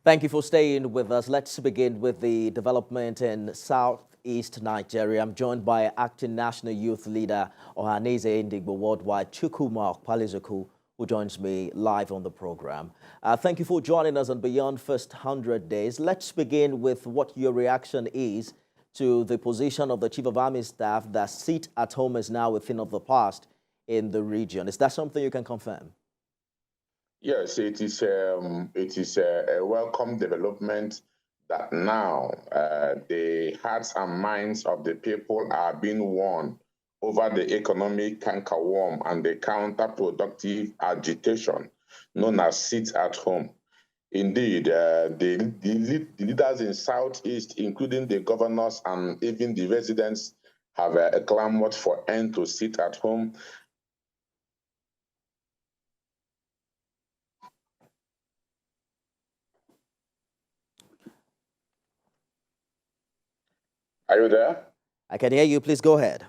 Thank you for staying with us. Let's begin with the development in Southeast Nigeria. I'm joined by acting National Youth Leader Ohanaeze Youth Worldwide Chukwuma Okpalizuku, who joins me live on the program. Thank you for joining us on Beyond First 100 Days. Let's begin with what your reaction is to the position of the Chief of Army Staff that sit at home is now a thing of the past in the region. Is that something you can confirm? Yes, it is a welcome development that now the hearts and minds of the people are being won over the economic cankerworm and the counterproductive agitation known as sit at home. Indeed, the leaders in Southeast, including the governors and even the residents, have clamored for end to sit at home. Are you there? I can hear you. Please go ahead.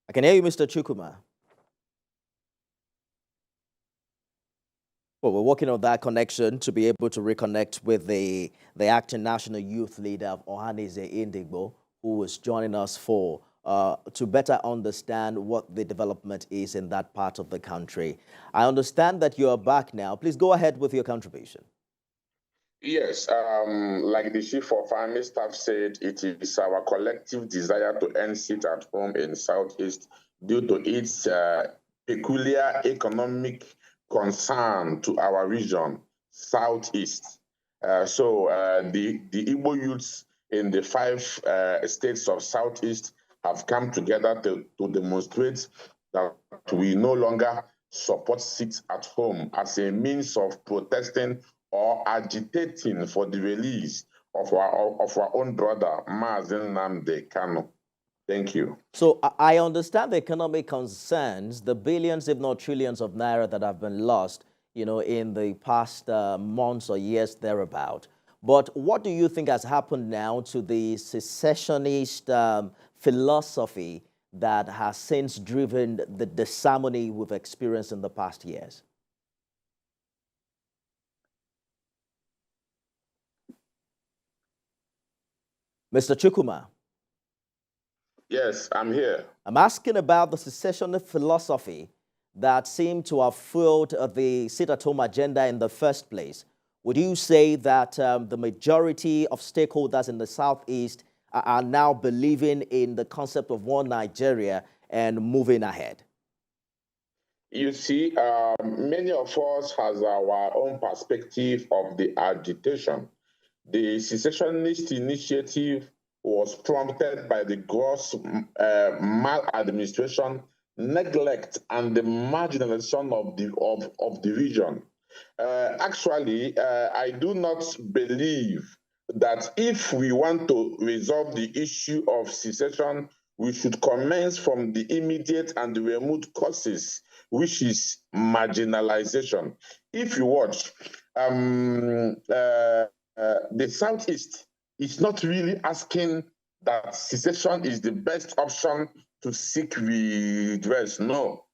I can hear you, Mr. Chukwuma. Well, we're working on that connection to be able to reconnect with the acting National Youth Leader of Ohanaeze Youth, who is joining us to better understand what the development is in that part of the country. I understand that you are back now. Please go ahead with your contribution. Yes, like the Chief of Army Staff said, it is our collective desire to end sit at home in Southeast due to its peculiar economic concern to our region, Southeast. So the Igbo youths in the 5 states of Southeast have come together to demonstrate that we no longer support sit at home as a means of protesting or agitating for the release of our own brother, Mazen Nnamdi Kanu. Thank you. So I understand the economic concerns, the billions, if not trillions of naira that have been lost, in the past months or years thereabout. But what do you think has happened now to the secessionist philosophy that has since driven the disharmony we've experienced in the past years? Mr. Chukwuma. Yes, I'm here. I'm asking about the secessionist philosophy that seemed to have fueled the sit-at-home agenda in the first place. Would you say that the majority of stakeholders in the Southeast are now believing in the concept of one Nigeria and moving ahead? You see, many of us has our own perspective of the agitation. The secessionist initiative was prompted by the gross maladministration, neglect, and the marginalization of the region. Actually, I do not believe that if we want to resolve the issue of secession, we should commence from the immediate and the remote causes, which is marginalization. If you watch, the Southeast is not really asking that secession is the best option to seek redress. No.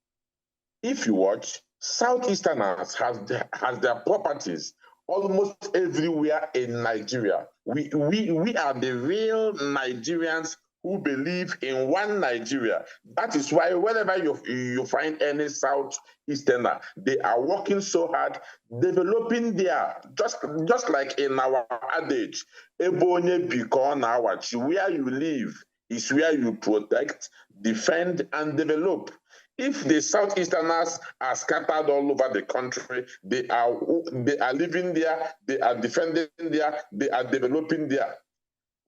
If you watch, Southeasterners has their properties almost everywhere in Nigeria. We are the real Nigerians who believe in one Nigeria. That is why whenever you find any Southeasterner, they are working so hard, developing their, just like in our adage, Ebonye Biko na Awachi, where you live is where you protect, defend, and develop. If the Southeasterners are scattered all over the country, they are living there, they are defending there, they are developing there.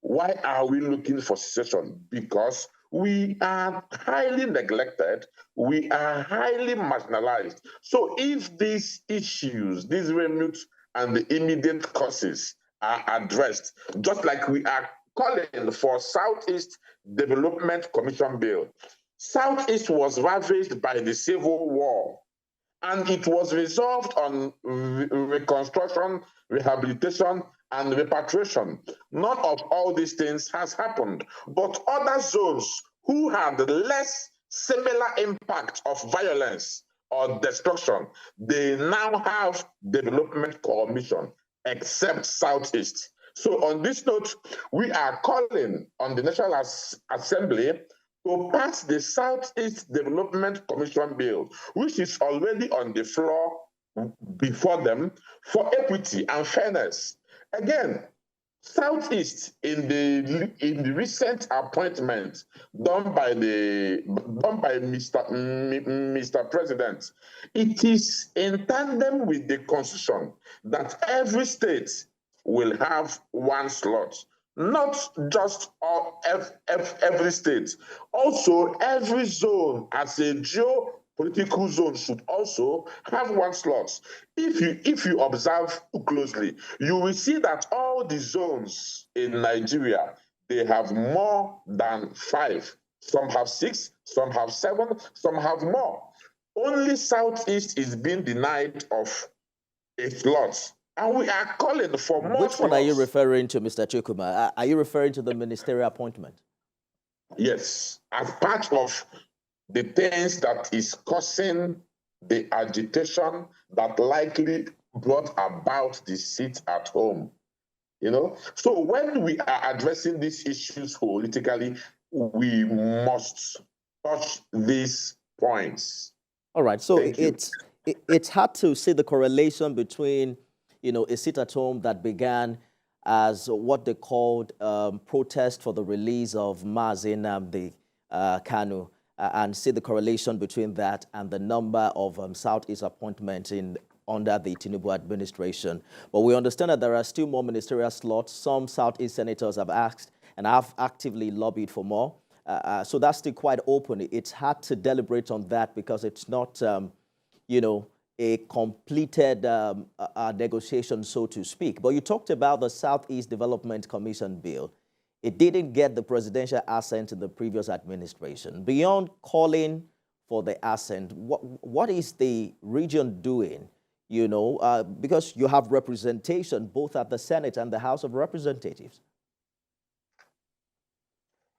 Why are we looking for secession? Because we are highly neglected, we are highly marginalized. So if these issues, these remote and the immediate causes are addressed, just like we are calling for Southeast Development Commission Bill. Southeast was ravaged by the Civil War, and it was resolved on reconstruction, rehabilitation, and repatriation. None of all these things has happened, but other zones who had less similar impact of violence or destruction. They now have development commission, except Southeast. So on this note, we are calling on the National Assembly to pass the Southeast Development Commission Bill, which is already on the floor before them, for equity and fairness. Again, Southeast in the recent appointment done by Mr. President, it is in tandem with the Constitution that every state will have one slot. Not just every state. Also, every zone as a geopolitical zone should also have one slot. If you observe closely, you will see that all the zones in Nigeria, they have more than 5. Some have 6, some have 7, some have more. Only Southeast is being denied of a slot. And we are calling for more. Which one are you referring to, Mr. Chukuma? Are you referring to the ministerial appointment? Yes, as part of the things that is causing the agitation that likely brought about the seat at home. So when we are addressing these issues politically, we must touch these points. All right, so it's hard to see the correlation between a sit at home that began as what they called protest for the release of Mazi Nnamdi Kanu, and see the correlation between that and the number of Southeast appointments under the Tinubu administration. But we understand that there are still more ministerial slots. Some Southeast senators have asked and have actively lobbied for more. So that's still quite open. It's hard to deliberate on that because it's not, a completed negotiation, so to speak. But you talked about the Southeast Development Commission bill. It didn't get the presidential assent in the previous administration. Beyond calling for the assent, what is the region doing? Because you have representation both at the Senate and the House of Representatives.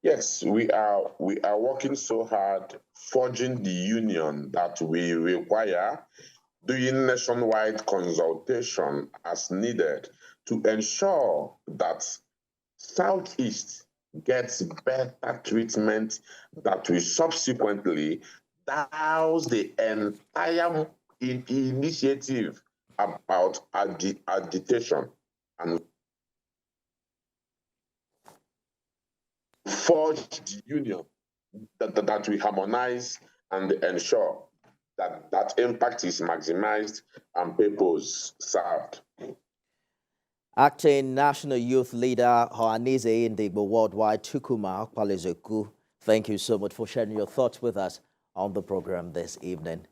Yes, we are working so hard, forging the union that we require, doing nationwide consultation as needed to ensure that Southeast gets better treatment that will subsequently douse the entire initiative about agitation and forge the union that we harmonize and ensure that impact is maximized and purpose served. Acting National Youth Leader Ohanaeze Youth Worldwide Chukuma Palezoku, thank you so much for sharing your thoughts with us on the program this evening.